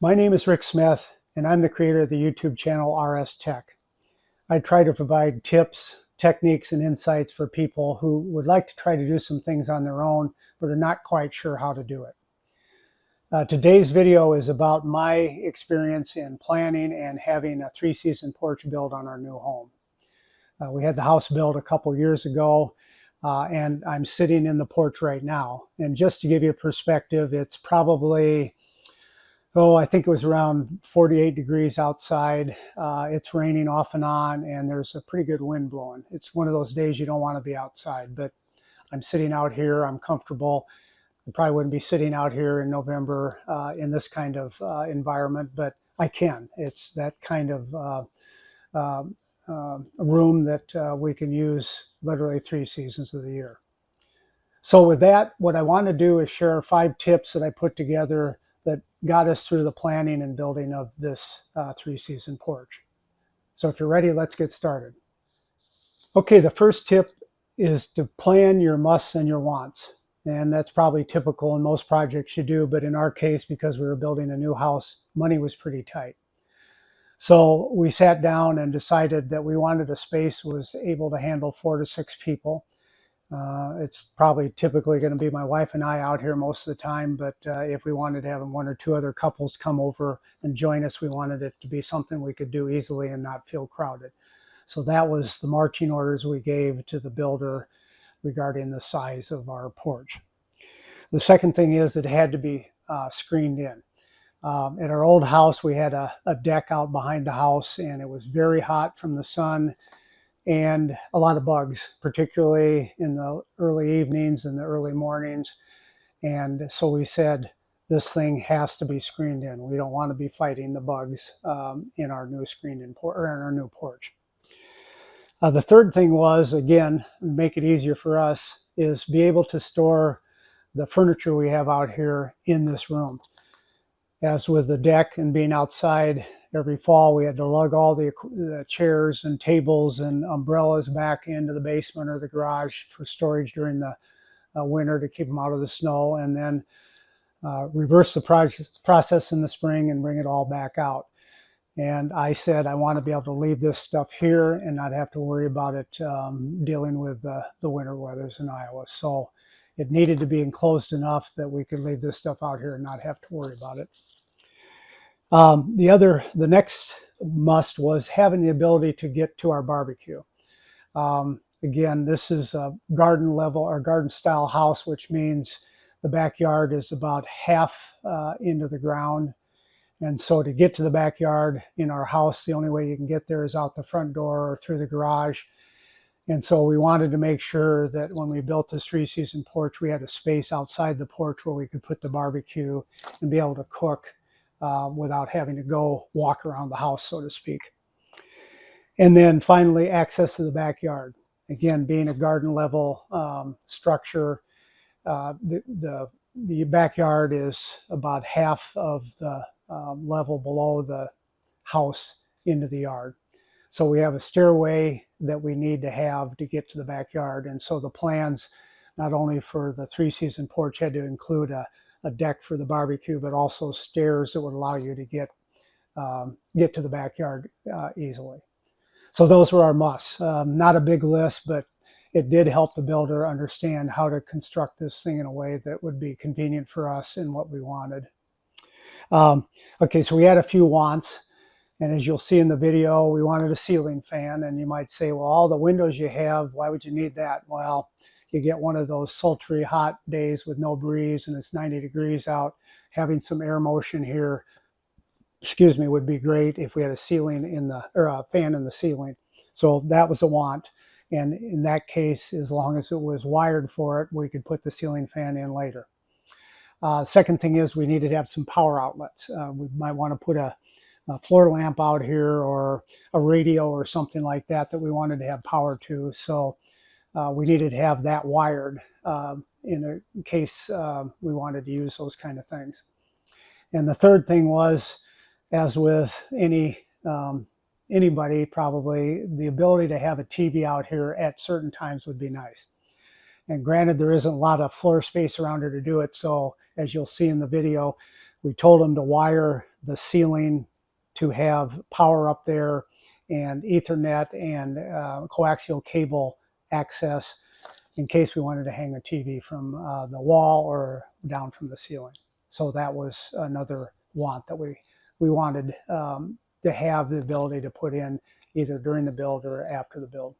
My name is Rick Smith, and I'm the creator of the YouTube channel RS Tech. I try to provide tips, techniques, and insights for people who would like to try to do some things on their own, but are not quite sure how to do it. Today's video is about my experience in planning and having a 3-season porch built on our new home. We had the house built a couple years ago, and I'm sitting in the porch right now. And just to give you a perspective, it's probably I think it was around 48 degrees outside. It's raining off and on, and there's a pretty good wind blowing. It's one of those days you don't want to be outside, but I'm sitting out here. I'm comfortable. I probably wouldn't be sitting out here in November in this kind of environment, but I can. It's that kind of room that we can use literally 3 seasons of the year. So with that, what I want to do is share 5 tips that I put together that got us through the planning and building of this 3-season porch. So if you're ready, let's get started. Okay, the first tip is to plan your musts and your wants. And that's probably typical in most projects you do, but in our case, because we were building a new house, money was pretty tight. So we sat down and decided that we wanted a space was able to handle 4 to 6 people. It's probably typically going to be my wife and I out here most of the time, but if we wanted to have 1 or 2 other couples come over and join us, we wanted it to be something we could do easily and not feel crowded. So that was the marching orders we gave to the builder regarding the size of our porch. The second thing is it had to be screened in. At our old house, we had a deck out behind the house, and it was very hot from the sun and a lot of bugs, particularly in the early evenings and the early mornings. And so we said, this thing has to be screened in. We don't want to be fighting the bugs in our new new porch. The third thing was, again, make it easier for us, is be able to store the furniture we have out here in this room. As with the deck and being outside every fall, we had to lug all the chairs and tables and umbrellas back into the basement or the garage for storage during the winter to keep them out of the snow, and then reverse the process in the spring and bring it all back out. And I said I want to be able to leave this stuff here and not have to worry about it dealing with the winter weathers in Iowa. So it needed to be enclosed enough that we could leave this stuff out here and not have to worry about it. The next must was having the ability to get to our barbecue. Again, this is a garden level or garden style house, which means the backyard is about half into the ground. And so to get to the backyard in our house, the only way you can get there is out the front door or through the garage. And so we wanted to make sure that when we built this 3-season porch, we had a space outside the porch where we could put the barbecue and be able to cook without having to go walk around the house, so to speak. And then finally, access to the backyard. Again, being a garden level structure, the backyard is about half of the level below the house into the yard. So we have a stairway that we need to have to get to the backyard. And so the plans, not only for the 3-season porch, had to include a deck for the barbecue, but also stairs that would allow you to get to the backyard easily. So those were our musts. Not a big list, but it did help the builder understand how to construct this thing in a way that would be convenient for us and what we wanted. Okay, so we had a few wants. And as you'll see in the video, we wanted a ceiling fan. And you might say, well, all the windows you have, why would you need that? Well, you get one of those sultry hot days with no breeze and it's 90 degrees out. Having some air motion here, would be great if we had a fan in the ceiling. So that was a want. And in that case, as long as it was wired for it, we could put the ceiling fan in later. Second thing is we needed to have some power outlets. We might want to put a floor lamp out here or a radio or something like that we wanted to have power to. So we needed to have that wired in a case we wanted to use those kind of things. And the third thing was, as with anybody probably, the ability to have a TV out here at certain times would be nice. And granted, there isn't a lot of floor space around here to do it. So as you'll see in the video, we told them to wire the ceiling to have power up there and Ethernet and coaxial cable access in case we wanted to hang a TV from the wall or down from the ceiling. So that was another want that we wanted to have the ability to put in either during the build or after the build.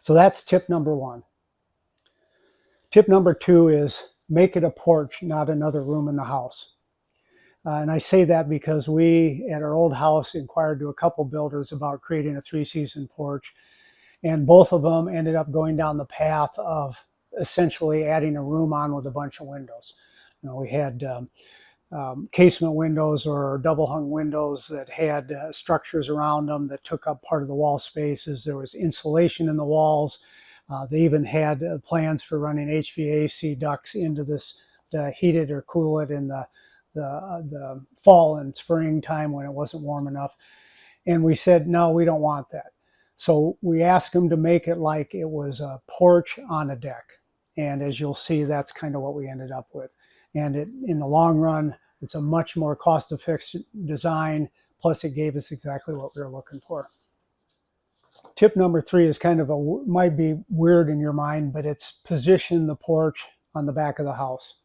So that's tip number one. Tip number two is make it a porch, not another room in the house. And I say that because we, at our old house, inquired to a couple builders about creating a 3-season porch. And both of them ended up going down the path of essentially adding a room on with a bunch of windows. You know, we had casement windows or double hung windows that had structures around them that took up part of the wall spaces. There was insulation in the walls. They even had plans for running HVAC ducts into this to heat it or cool it in the fall and spring time when it wasn't warm enough. And we said, no, we don't want that. So we asked them to make it like it was a porch on a deck. And as you'll see, that's kind of what we ended up with. And in the long run, it's a much more cost-effective design. Plus, it gave us exactly what we were looking for. Tip number three is kind of might be weird in your mind, but it's position the porch on the back of the house.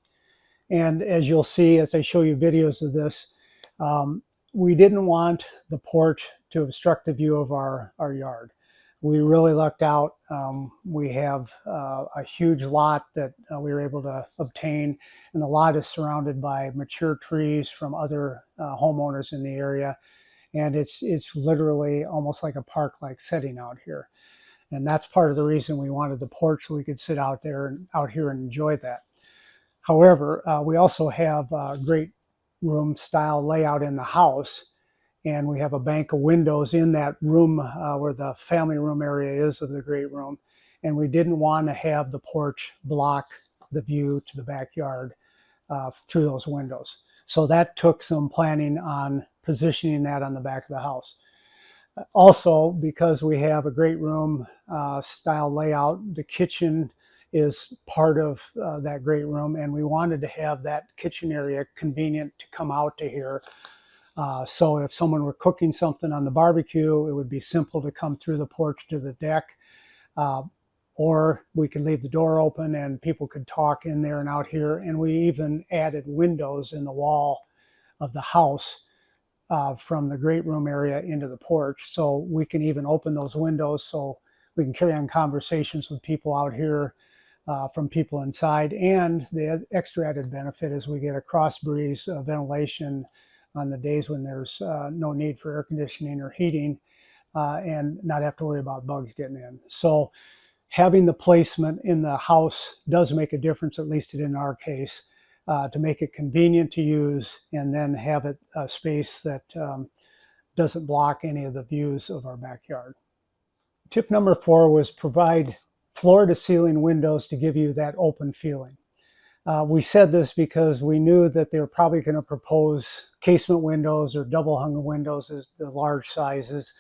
And as you'll see, as I show you videos of this, we didn't want the porch to obstruct the view of our yard. We really lucked out. We have a huge lot that we were able to obtain, and the lot is surrounded by mature trees from other homeowners in the area. And it's literally almost like a park-like setting out here. And that's part of the reason we wanted the porch, so we could sit out there and out here and enjoy that. However, we also have a great room style layout in the house, and we have a bank of windows in that room where the family room area is of the great room. And we didn't want to have the porch block the view to the backyard through those windows. So that took some planning on positioning that on the back of the house. Also, because we have a great room style layout, the kitchen is part of that great room, and we wanted to have that kitchen area convenient to come out to here. So if someone were cooking something on the barbecue, it would be simple to come through the porch to the deck, or we could leave the door open and people could talk in there and out here. And we even added windows in the wall of the house from the great room area into the porch. So we can even open those windows so we can carry on conversations with people out here from people inside. And the extra added benefit is we get a cross breeze ventilation on the days when there's no need for air conditioning or heating, and not have to worry about bugs getting in. So having the placement in the house does make a difference, at least in our case, to make it convenient to use, and then have it a space that doesn't block any of the views of our backyard. Tip number 4 was provide floor to ceiling windows to give you that open feeling. We said this because we knew that they were probably going to propose casement windows or double hung windows as the large sizes.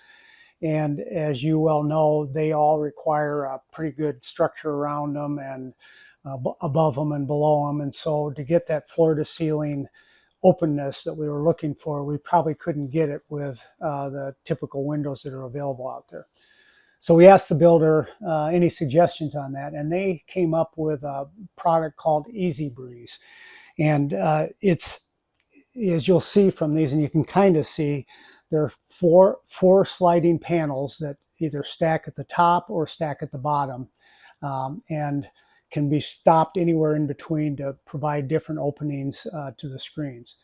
And as you well know, they all require a pretty good structure around them and above them and below them. And so to get that floor to ceiling openness that we were looking for, we probably couldn't get it with the typical windows that are available out there. So we asked the builder any suggestions on that, and they came up with a product called eze-breeze. And it's, as you'll see from these, and you can kind of see, there are four sliding panels that either stack at the top or stack at the bottom, and can be stopped anywhere in between to provide different openings to the screens.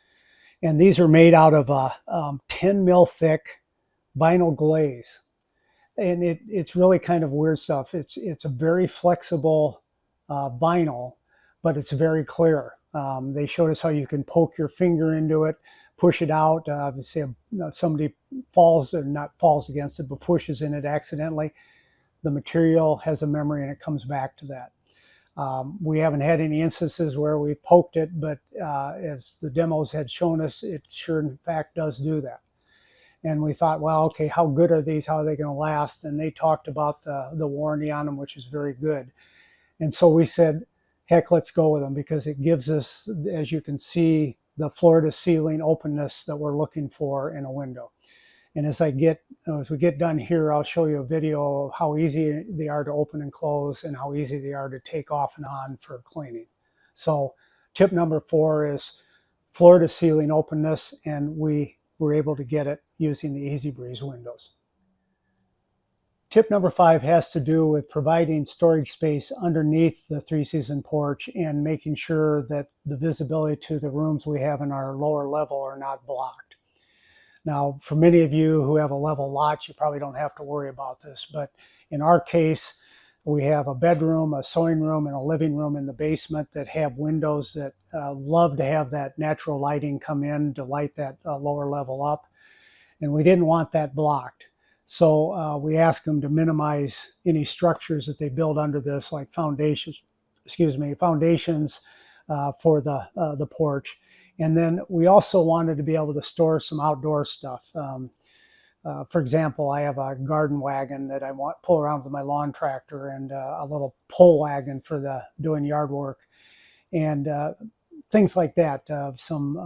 And these are made out of a 10 mil thick vinyl glaze. And it's really kind of weird stuff. It's a very flexible vinyl, but it's very clear. They showed us how you can poke your finger into it, push it out. Say somebody falls, or not falls against it, but pushes in it accidentally. The material has a memory and it comes back to that. We haven't had any instances where we poked it, but as the demos had shown us, it sure in fact does do that. And we thought, well, okay, how good are these? How are they going to last? And they talked about the warranty on them, which is very good. And so we said, heck, let's go with them, because it gives us, as you can see the floor to ceiling openness that we're looking for in a window. And as we get done here, I'll show you a video of how easy they are to open and close and how easy they are to take off and on for cleaning. So tip number 4 is floor to ceiling openness, and we were able to get it using the eze-breeze windows. Tip number 5 has to do with providing storage space underneath the 3-season porch and making sure that the visibility to the rooms we have in our lower level are not blocked. Now, for many of you who have a level lot, you probably don't have to worry about this, but in our case, we have a bedroom, a sewing room, and a living room in the basement that have windows that love to have that natural lighting come in to light that lower level up, and we didn't want that blocked. So we asked them to minimize any structures that they build under this, like foundations for the porch. And then we also wanted to be able to store some outdoor stuff. For example, I have a garden wagon that I pull around with my lawn tractor, and a little pull wagon for doing yard work, and things like that. Some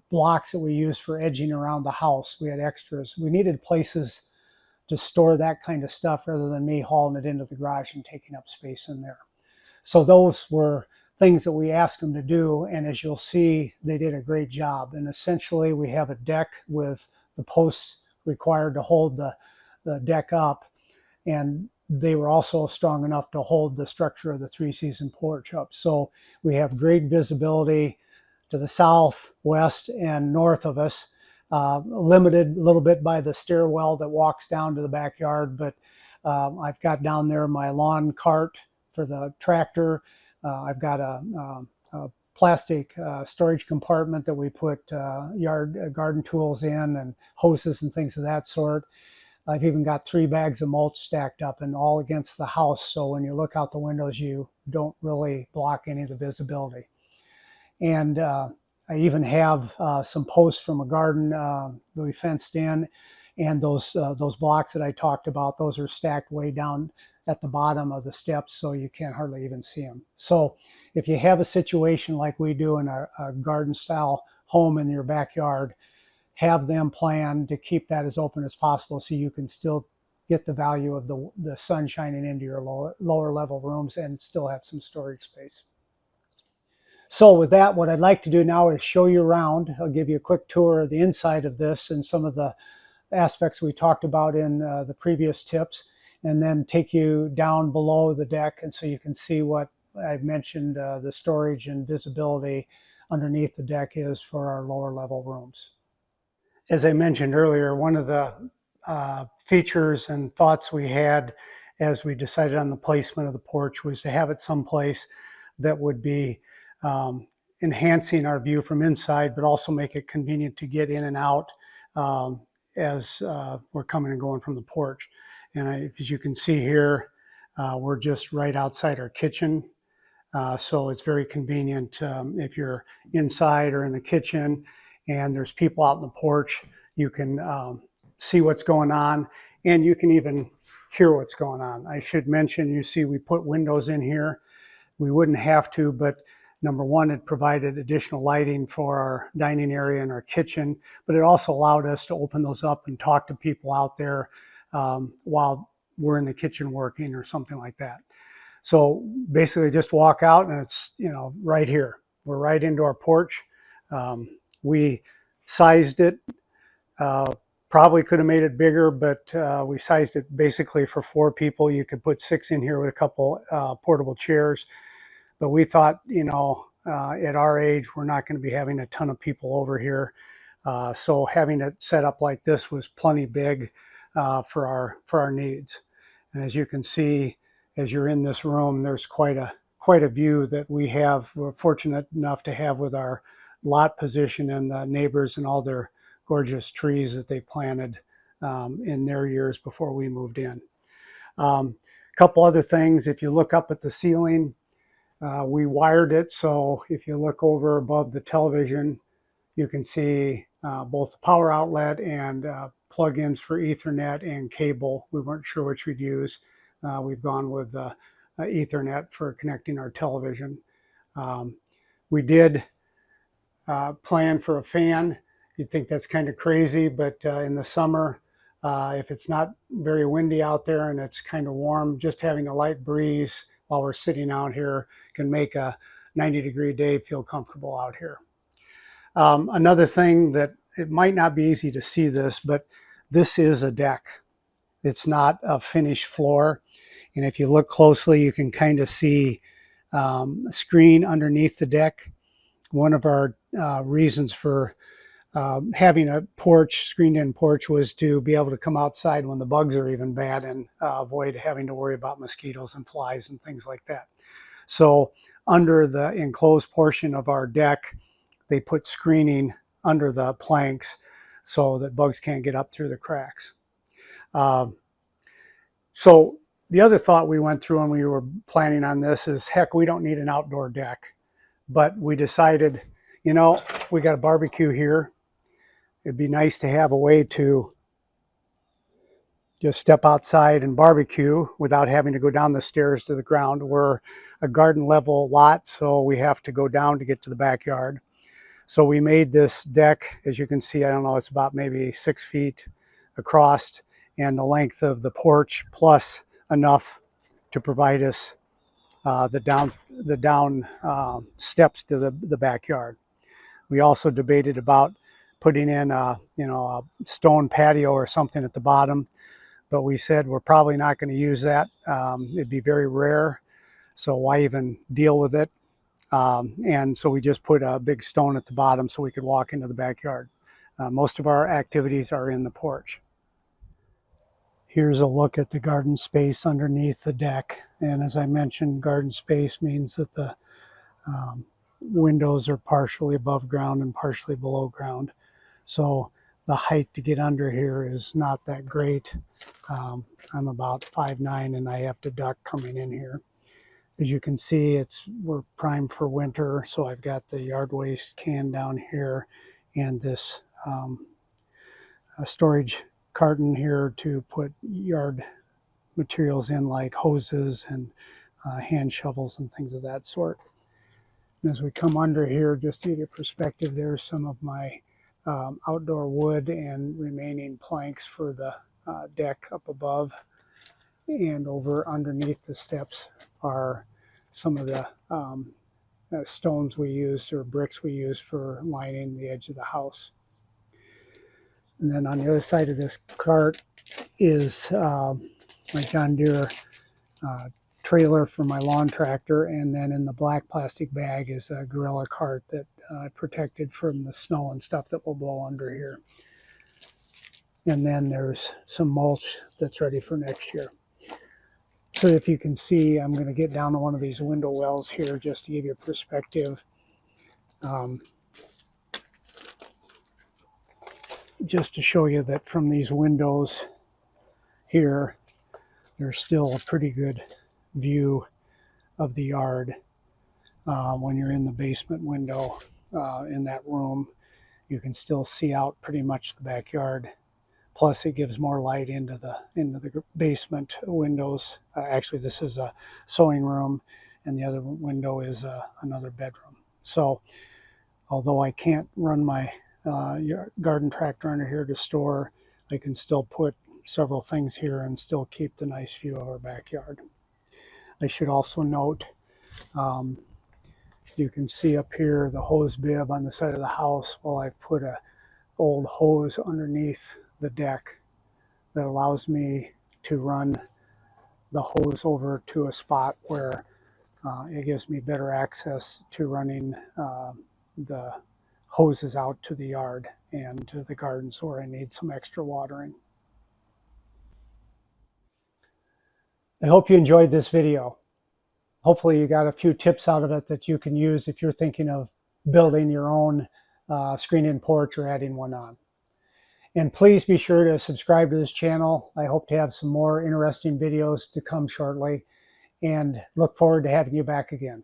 blocks that we use for edging around the house. We had extras. We needed places to store that kind of stuff rather than me hauling it into the garage and taking up space in there. So those were things that we asked them to do, and as you'll see, they did a great job. And essentially, we have a deck with the posts required to hold the deck up, and they were also strong enough to hold the structure of the 3-season porch up. So we have great visibility to the south, west, and north of us. Limited a little bit by the stairwell that walks down to the backyard, but I've got down there my lawn cart for the tractor. I've got a plastic storage compartment that we put garden tools in and hoses and things of that sort. I've even got 3 bags of mulch stacked up and all against the house, so when you look out the windows, you don't really block any of the visibility. And I even have some posts from a garden that we fenced in, and those blocks that I talked about, those are stacked way down at the bottom of the steps, so you can't hardly even see them. So if you have a situation like we do in a garden style home in your backyard, have them plan to keep that as open as possible so you can still get the value of the sun shining into your lower level rooms and still have some storage space. So with that, what I'd like to do now is show you around. I'll give you a quick tour of the inside of this and some of the aspects we talked about in the previous tips, and then take you down below the deck, and so you can see what I've mentioned, the storage and visibility underneath the deck is for our lower level rooms. As I mentioned earlier, one of the features and thoughts we had as we decided on the placement of the porch was to have it someplace that would be enhancing our view from inside, but also make it convenient to get in and out as we're coming and going from the porch. And as you can see here, we're just right outside our kitchen. So it's very convenient if you're inside or in the kitchen and there's people out in the porch, you can see what's going on, and you can even hear what's going on. I should mention, you see we put windows in here. We wouldn't have to, but number one, it provided additional lighting for our dining area and our kitchen, but it also allowed us to open those up and talk to people out there while we're in the kitchen working or something like that. So basically just walk out and it's, right here. We're right into our porch. We sized it, probably could have made it bigger, but we sized it basically for 4 people. You could put 6 in here with a couple portable chairs. But we thought, at our age, we're not going to be having a ton of people over here. So having it set up like this was plenty big for our needs. And as you can see, as you're in this room, there's quite a view that we're fortunate enough to have with our lot position and the neighbors and all their gorgeous trees that they planted in their years before we moved in. A couple other things, if you look up at the ceiling, we wired it, so if you look over above the television, you can see both the power outlet and plug-ins for Ethernet and cable. We weren't sure which we'd use. We've gone with Ethernet for connecting our television. We did plan for a fan. You'd think that's kind of crazy, but in the summer, if it's not very windy out there and it's kind of warm, just having a light breeze while we're sitting out here can make a 90-degree day feel comfortable out here. Another thing that it might not be easy to see this, but this is a deck. It's not a finished floor. And if you look closely, you can kind of see a screen underneath the deck. One of our reasons for having a porch, screened-in porch, was to be able to come outside when the bugs are even bad and avoid having to worry about mosquitoes and flies and things like that. So under the enclosed portion of our deck, they put screening under the planks so that bugs can't get up through the cracks. So the other thought we went through when we were planning on this is, heck, we don't need an outdoor deck. But we decided, you know, we got a barbecue here. It'd be nice to have a way to just step outside and barbecue without having to go down the stairs to the ground. We're a garden level lot, so we have to go down to get to the backyard. So we made this deck, as you can see, I don't know, it's about maybe 6 feet across, and the length of the porch plus enough to provide us the down steps to the backyard. We also debated about putting in a stone patio or something at the bottom, but we said we're probably not going to use that. It'd be very rare, so why even deal with it? And so we just put a big stone at the bottom so we could walk into the backyard. Most of our activities are in the porch. Here's a look at the garden space underneath the deck. And as I mentioned, garden space means that the windows are partially above ground and partially below ground. So the height to get under here is not that great. I'm about 5'9" and I have to duck coming in here. As you can see, we're primed for winter. So I've got the yard waste can down here and this storage carton here to put yard materials in, like hoses and hand shovels and things of that sort. And as we come under here, just to give you perspective, there's some of my outdoor wood and remaining planks for the deck up above. And over underneath the steps are some of the stones we use, or bricks we use, for lining the edge of the house. And then on the other side of this cart is my John Deere trailer for my lawn tractor, and then in the black plastic bag is a Gorilla cart that I protected from the snow and stuff that will blow under here. And then there's some mulch that's ready for next year. So if you can see, I'm going to get down to one of these window wells here just to give you a perspective. Just to show you that from these windows here, there's still a pretty good view of the yard. When you're in the basement window in that room, you can still see out pretty much the backyard. Plus, it gives more light into the basement windows. Actually, this is a sewing room, and the other window is another bedroom. So, although I can't run my garden tractor under here to store, I can still put several things here and still keep the nice view of our backyard. I should also note, you can see up here the hose bib on the side of the house. Well, I've put a old hose underneath the deck that allows me to run the hose over to a spot where it gives me better access to running the hoses out to the yard and to the gardens where I need some extra watering. I hope you enjoyed this video. Hopefully you got a few tips out of it that you can use if you're thinking of building your own screen-in porch or adding one on. And please be sure to subscribe to this channel. I hope to have some more interesting videos to come shortly, and look forward to having you back again.